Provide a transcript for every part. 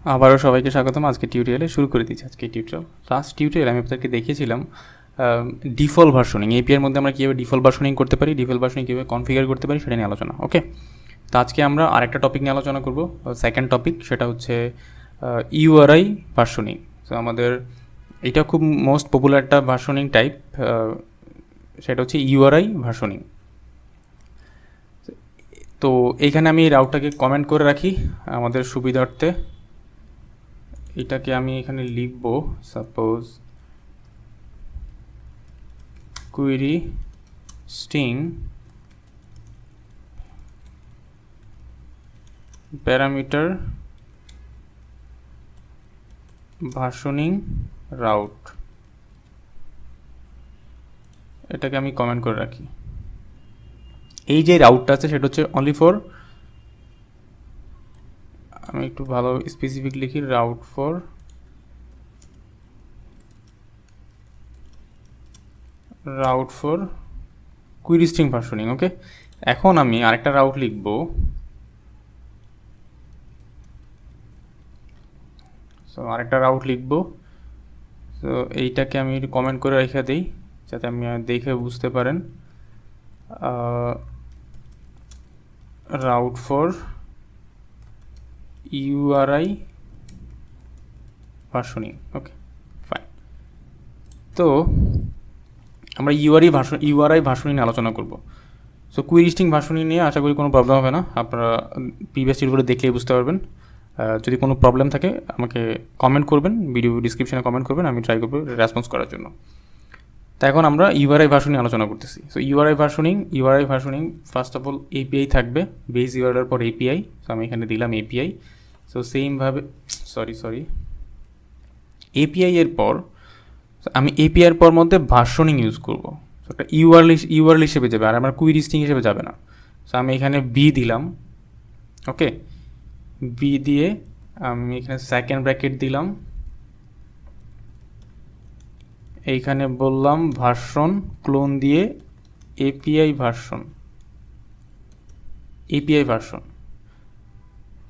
আবারও সবাইকে স্বাগতম। আজকে টিউটোরিয়ালে শুরু করে দিচ্ছি। আজকে টিউটোরিয়াল লাস্ট টিউটোরিয়াল আমি আপনাদেরকে দেখিয়েছিলাম ডিফল্ট ভার্সনিং। এপিআইয়ের মধ্যে আমরা কীভাবে ডিফল্ট ভার্সনিং করতে পারি, ডিফল্ট ভার্সনিং কীভাবে কনফিগার করতে পারি সেটা নিয়ে আলোচনা। ওকে, তো আজকে আমরা আরেকটা টপিক নিয়ে আলোচনা করব, সেকেন্ড টপিক, সেটা হচ্ছে ইউআরআই ভার্সনিং। তো আমাদের এটা খুব মোস্ট পপুলার একটা ভার্সনিং টাইপ, সেটা হচ্ছে ইউআরআই ভার্সনিং। তো এইখানে আমি এই রাউটটাকে কমেন্ট করে রাখি আমাদের সুবিধার্থে। এটাকে আমি এখানে লিখব, suppose query string parameter versioning route, এটাকে আমি কমেন্ট করে রাখি। এই যে রাউটটা আছে সেটা হচ্ছে অনলি ফর, আমি একটু ভালো স্পেসিফিক লিখি, route for query string versioning. ওকে, এখন আমি আরেকটা রাউট লিখব, সো আরেকটা রাউট লিখব। তো এইটাকে আমি কমেন্ট করে রেখে দিই যাতে আমি দেখে বুঝতে পারেন। Route for URI versioning. Okay, fine. তো আমরা ইউআরআই ভার্সনিং নিয়ে আলোচনা করব। সো কুইরি স্ট্রিং ভার্সনিং নিয়ে আশা করি কোনো প্রবলেম হবে না, আপনারা প্রিভিয়াস টিউটোরিয়াল দেখলেই বুঝতে পারবেন। যদি কোনো প্রবলেম থাকে আমাকে কমেন্ট করবেন, ভিডিও ডিসক্রিপশনে কমেন্ট করবেন, আমি ট্রাই করবো রেসপন্স করার জন্য। তো এখন আমরা ইউআরআই ভার্সনিং আলোচনা করতেছি। So URI versioning first of all API থাকবে, বেস ইউআরআর পর এপিআই। সো আমি এখানে দিলাম এপিআই। সো সেমভাবে এপিআই এর পর আমি এপিআইয়ের পর মধ্যে ভার্সনিং ইউজ করব। সো একটা ইউআরএল হিসেবে যাবে, আর আমার কুইরি স্ট্রিং হিসেবে যাবে না। সো আমি এখানে বি দিলাম। ওকে, বি দিয়ে আমি এখানে সেকেন্ড ব্র্যাকেট দিলাম, এইখানে বললাম ভার্সন, ক্লোন দিয়ে এপিআই ভার্সন।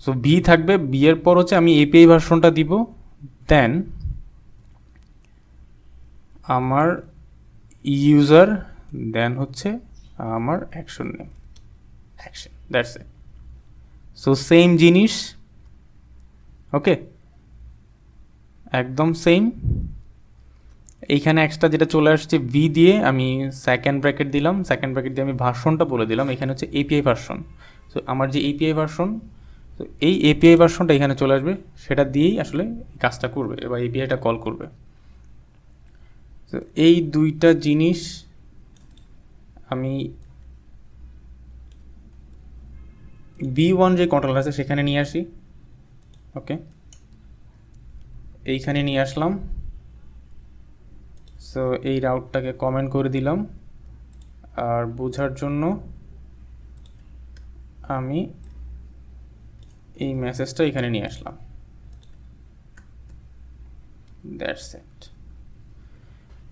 সো বি থাকবে, বি এর পর হচ্ছে আমি এপিআই ভার্সনটা দিব, দেন আমার ইউজার, দেন হচ্ছে আমার action name, action, that's it. So same জিনিস, ওকে, একদম সেম। এইখানে এক্সট্রা যেটা চলে আসছে ভি দিয়ে আমি সেকেন্ড ব্র্যাকেট দিলাম, সেকেন্ড ব্র্যাকেট দিয়ে আমি ভার্সনটা বলে দিলাম, এখানে হচ্ছে এপিআই ভার্সন। সো আমার যে এপিআই ভার্সন, তো এই এপিআই ভার্সনটা এখানে চলে আসবে, সেটা দিয়েই আসলে কাজটা করবে, এবার এপিআইটা কল করবে। তো এই দুইটা জিনিস আমি V1 যে কন্ট্রোলার আছে সেখানে নিয়ে আসি। ওকে, এইখানে নিয়ে আসলাম। সো এই রাউটটাকে কমেন্ট করে দিলাম, আর বোঝার জন্য আমি এই মেসেজটা এখানে নিয়ে আসলাম, দ্যাটস ইট।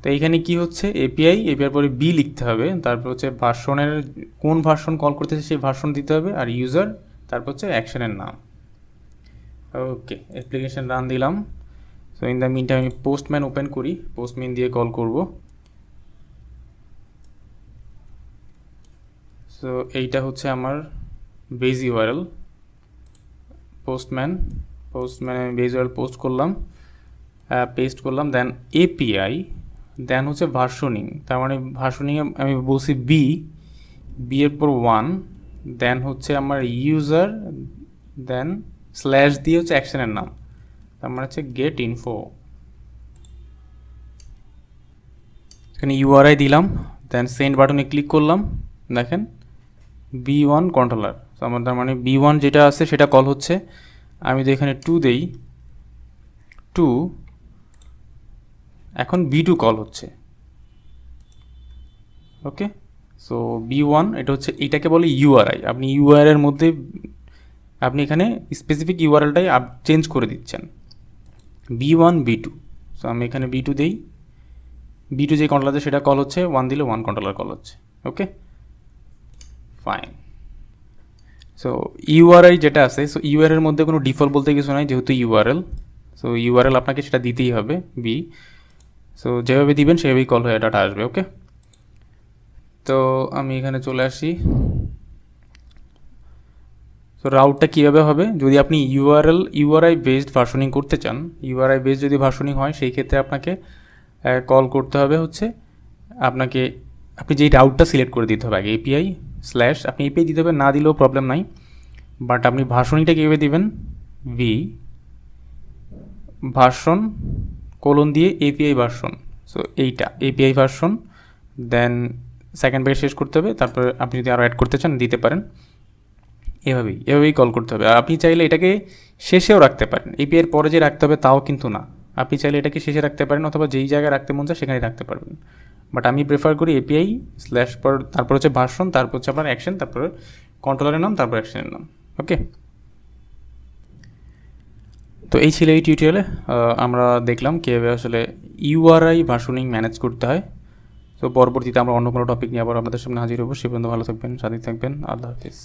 তো এইখানে কি হচ্ছে, এপিআইয়ের পরে বি লিখতে হবে, তারপর হচ্ছে ভার্সনের কোন ভার্সন কল করতেছে সেই ভার্সন দিতে হবে, আর ইউজার, তারপর হচ্ছে অ্যাকশনের নাম। ওকে, অ্যাপ্লিকেশন রান দিলাম। So in the mean time আমি পোস্টম্যান ওপেন করি, পোস্টম্যান দিয়ে কল করব। সো এইটা হচ্ছে আমার বেজ ইউআরএল, পোস্টম্যানে বেজ ইউআরএল পেস্ট করলাম, দেন এপিআই, দেন হচ্ছে ভার্সনিং। তার মানে ভার্সনিংয়ে আমি বলছি বি এর পর 1, দেন হচ্ছে আমার ইউজার, দেন স্ল্যাশ দিয়ে হচ্ছে অ্যাকশনের নাম, তার মানে হচ্ছে গেট ইনফো। এখানে ইউআরআই দিলাম, দেন সেন্ড বাটনে ক্লিক করলাম, দেখেন B1 কন্ট্রোলার। তো আমার তার মানে B1 যেটা আছে সেটা কল হচ্ছে। আমি যদি এখানে 2 দেই, 2, এখন B2 কল হচ্ছে। ওকে, সো B1 এটা হচ্ছে, এইটাকে বলে ইউআরআই। আপনি ইউআরআইয়ের মধ্যে আপনি এখানে স্পেসিফিক ইউআরএলটাই চেঞ্জ করে দিচ্ছেন, B1 B2। সো আমি এখানে B2 দেই, B2 যে কন্ট্রোলার আছে সেটা কল হচ্ছে, 1 দিলে 1 কন্ট্রোলার কল হচ্ছে। ওকে, ফাইন। সো ইউআরআই যেটা আছে, সো ইউআরএল এর মধ্যে কোনো ডিফল্ট বলতে কিছু নাই, যেহেতু ইউআরএল, সো ইউআরএল আপনাকে সেটা দিতেই হবে বি। সো যেভাবে দিবেন সেভাবেই কল হয়ে ডাটা আসবে। ওকে, তো আমি এখানে চলে আসি। সো রাউটটা কীভাবে হবে, যদি আপনি ইউআরআই বেসড ভার্সনিং করতে চান, ইউআরআই বেসড যদি ভার্সনিং হয় সেই ক্ষেত্রে আপনাকে কল করতে হবে হচ্ছে আপনাকে, আপনি যেই রাউটটা সিলেক্ট করে দিতে হবে আগে, এপিআই স্ল্যাশ, আপনি এপিআই দিতে হবে, না দিলেও প্রবলেম নাই, বাট আপনি ভার্সনিংটা কীভাবে দিবেন, ভি ভার্সন কোলন দিয়ে এপিআই ভার্সন, সো এইটা API version, then second bracket শেষ করতে হবে, তারপরে আপনি যদি আরও অ্যাড করতে চান দিতে পারেন। এভাবেই কল করতে হবে। আপনি চাইলে এটাকে শেষেও রাখতে পারেন, এপিআইয়ের পরে যে রাখতে হবে তাও কিন্তু না, আপনি চাইলে এটাকে শেষে রাখতে পারেন অথবা যেই জায়গায় রাখতে মন চায় সেখানেই রাখতে পারবেন, বাট আমি প্রেফার করি এপিআই স্ল্যাশ পর, তারপর হচ্ছে ভার্সন, তারপর হচ্ছে আপনার অ্যাকশন, তারপরে কন্ট্রোলারের নাম, তারপর অ্যাকশনের নাম। ওকে, তো এই ছিল এই টিউটোরিয়ালে আমরা দেখলাম কীভাবে আসলে ইউআরআই ভার্সনিং ম্যানেজ করতে হয়। তো পরবর্তীতে আমরা অন্য কোনো টপিক নিয়ে আবার আপনাদের সামনে হাজির হবো। সে পর্যন্ত ভালো থাকবেন, সাথে থাকবেন। আল্লাহ হাফিজ।